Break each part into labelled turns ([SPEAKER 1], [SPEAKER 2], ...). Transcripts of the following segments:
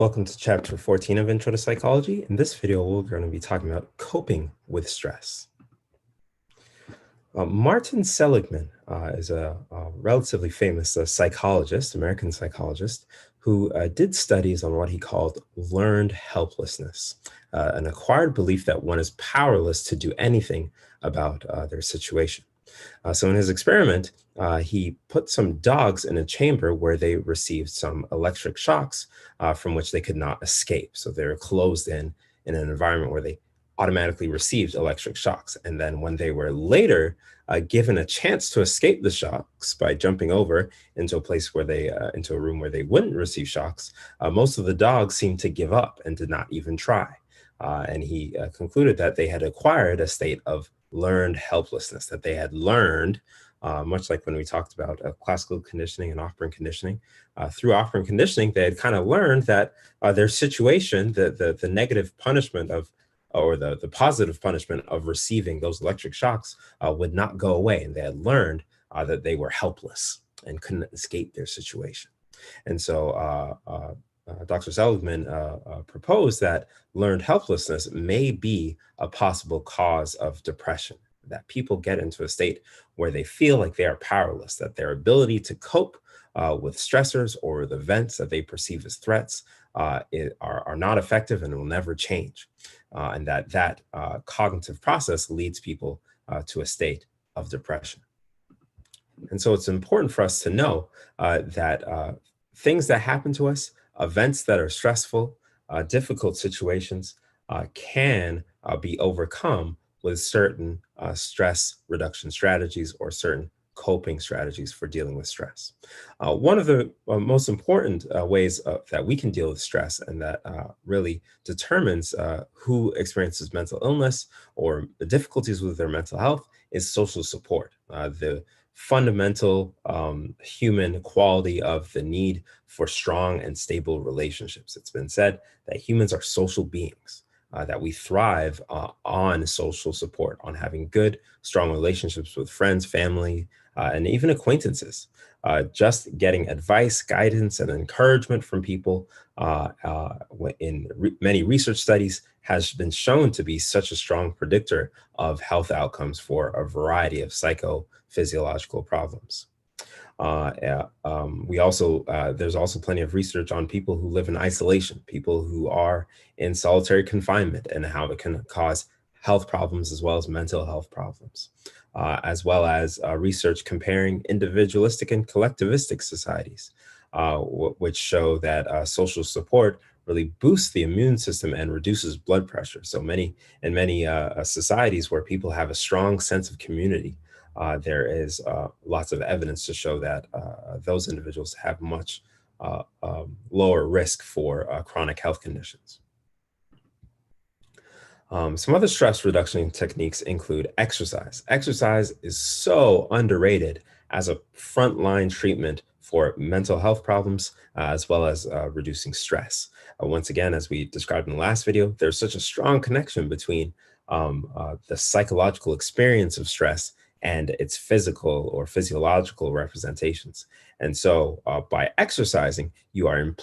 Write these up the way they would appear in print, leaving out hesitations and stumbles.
[SPEAKER 1] Welcome to chapter 14 of Intro to Psychology. In this video, we're going to be talking about coping with stress. Martin Seligman is a relatively famous psychologist, American psychologist, who did studies on what he called learned helplessness, an acquired belief that one is powerless to do anything about their situation. So in his experiment, he put some dogs in a chamber where they received some electric shocks from which they could not escape. So they were closed in an environment where they automatically received electric shocks. And then when they were later given a chance to escape the shocks by jumping over into a place where into a room where they wouldn't receive shocks, most of the dogs seemed to give up and did not even try. And he concluded that they had acquired a state of learned helplessness, that they had learned, much like when we talked about classical conditioning and operant conditioning. Through operant conditioning, they had kind of learned that their situation, the negative punishment of, or the positive punishment of receiving those electric shocks would not go away. And they had learned that they were helpless and couldn't escape their situation. And so Dr. Seligman proposed that learned helplessness may be a possible cause of depression, that people get into a state where they feel like they are powerless, that their ability to cope with stressors or the events that they perceive as threats are not effective and will never change. And that cognitive process leads people to a state of depression. And so it's important for us to know that things that happen to us, events that are stressful, difficult situations, can be overcome with certain stress reduction strategies or certain coping strategies for dealing with stress. One of the most important ways that we can deal with stress, and that really determines who experiences mental illness or the difficulties with their mental health, is social support. The fundamental human quality of the need for strong and stable relationships. It's been said that humans are social beings, that we thrive on social support, on having good, strong relationships with friends, family, and even acquaintances. Just getting advice, guidance, and encouragement from people many research studies has been shown to be such a strong predictor of health outcomes for a variety of psychophysiological problems. We also, there's also plenty of research on people who live in isolation, people who are in solitary confinement, and how it can cause health problems as well as mental health problems, as well as research comparing individualistic and collectivistic societies, which show that social support really boosts the immune system and reduces blood pressure. So many societies where people have a strong sense of community, there is lots of evidence to show that those individuals have much lower risk for chronic health conditions. Some other stress reduction techniques include exercise. Exercise is so underrated as a frontline treatment for mental health problems, as well as reducing stress. Once again, as we described in the last video, there's such a strong connection between the psychological experience of stress and its physical or physiological representations. And so by exercising, you are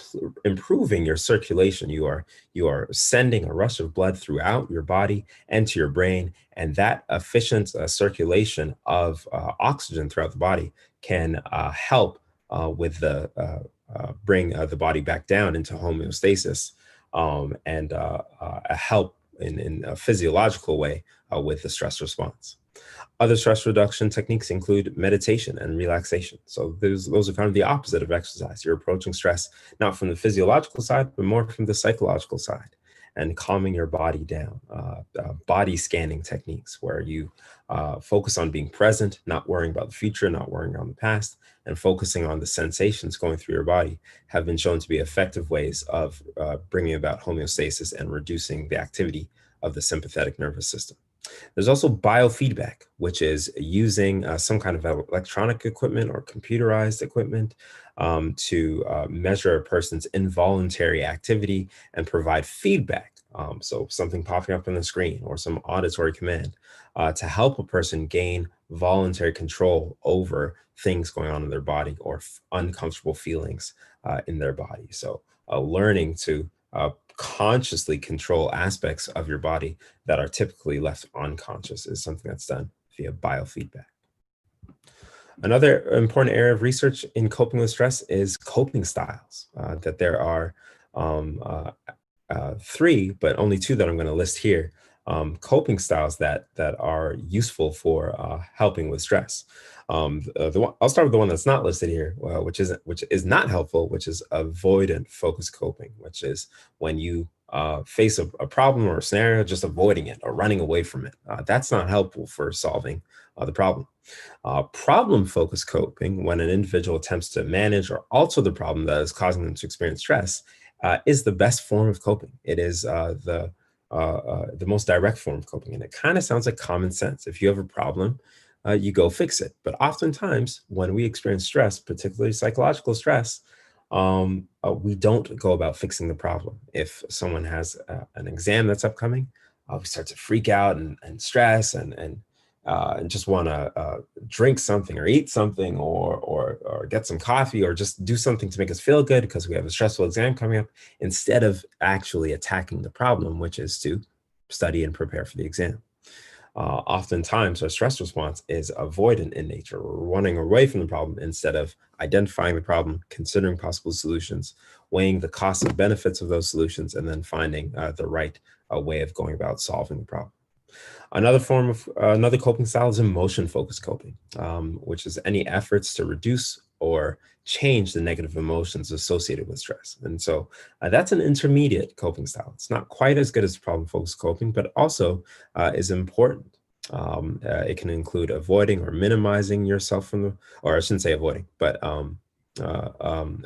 [SPEAKER 1] improving your circulation. You are sending a rush of blood throughout your body and to your brain. And that efficient circulation of oxygen throughout the body can help with bring the body back down into homeostasis, and help in a physiological way with the stress response. Other stress reduction techniques include meditation and relaxation. So those are kind of the opposite of exercise. You're approaching stress not from the physiological side, but more from the psychological side, and calming your body down. Body scanning techniques where you focus on being present, not worrying about the future, not worrying on the past, and focusing on the sensations going through your body have been shown to be effective ways of bringing about homeostasis and reducing the activity of the sympathetic nervous system. There's also biofeedback, which is using some kind of electronic equipment or computerized equipment to measure a person's involuntary activity and provide feedback. So something popping up on the screen or some auditory command to help a person gain voluntary control over things going on in their body or uncomfortable feelings in their body. So learning to consciously control aspects of your body that are typically left unconscious is something that's done via biofeedback. Another important area of research in coping with stress is coping styles. That there are um, uh, three, but only two that I'm going to list here. Coping styles that are useful for helping with stress. I'll start with the one that's not listed here, which is not helpful, which is avoidant focused coping, which is when you face a problem or a scenario, just avoiding it or running away from it. That's not helpful for solving the problem. Problem focused coping, when an individual attempts to manage or alter the problem that is causing them to experience stress, is the best form of coping. It is the most direct form of coping, and it kind of sounds like common sense. If you have a problem, you go fix it. But oftentimes, when we experience stress, particularly psychological stress, we don't go about fixing the problem. If someone has an exam that's upcoming, we start to freak out and stress and just want to drink something or eat something or get some coffee or just do something to make us feel good because we have a stressful exam coming up, instead of actually attacking the problem, which is to study and prepare for the exam. Oftentimes, our stress response is avoidant in nature. We're running away from the problem instead of identifying the problem, considering possible solutions, weighing the costs and benefits of those solutions, and then finding the right way of going about solving the problem. Another coping style is emotion focused coping, which is any efforts to reduce or change the negative emotions associated with stress. And so that's an intermediate coping style. It's not quite as good as problem focused coping, but also is important. It can include avoiding or minimizing yourself from or I shouldn't say avoiding, but uh, um,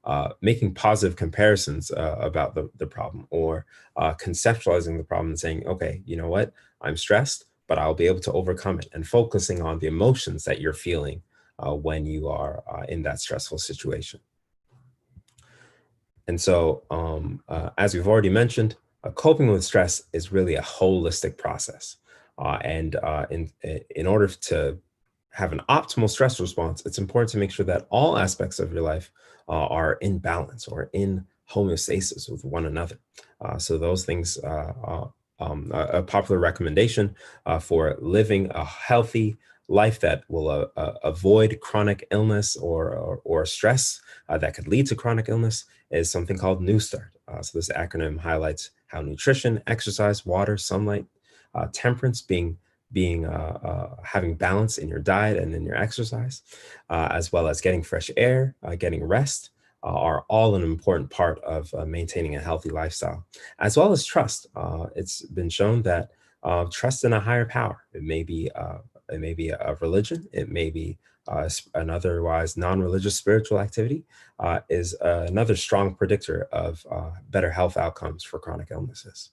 [SPEAKER 1] uh, making positive comparisons about the problem, or conceptualizing the problem and saying, okay, you know what? I'm stressed, but I'll be able to overcome it, and focusing on the emotions that you're feeling when you are in that stressful situation. And so, as we've already mentioned, coping with stress is really a holistic process. In order to have an optimal stress response, it's important to make sure that all aspects of your life are in balance or in homeostasis with one another. So those things, a popular recommendation for living a healthy life that will avoid chronic illness or stress that could lead to chronic illness is something called New Start. So this acronym highlights how nutrition, exercise, water, sunlight, temperance being having balance in your diet and in your exercise, as well as getting fresh air, getting rest, are all an important part of maintaining a healthy lifestyle, as well as trust. It's been shown that trust in a higher power. It may be a religion. It may be an otherwise non-religious spiritual activity. Is another strong predictor of better health outcomes for chronic illnesses.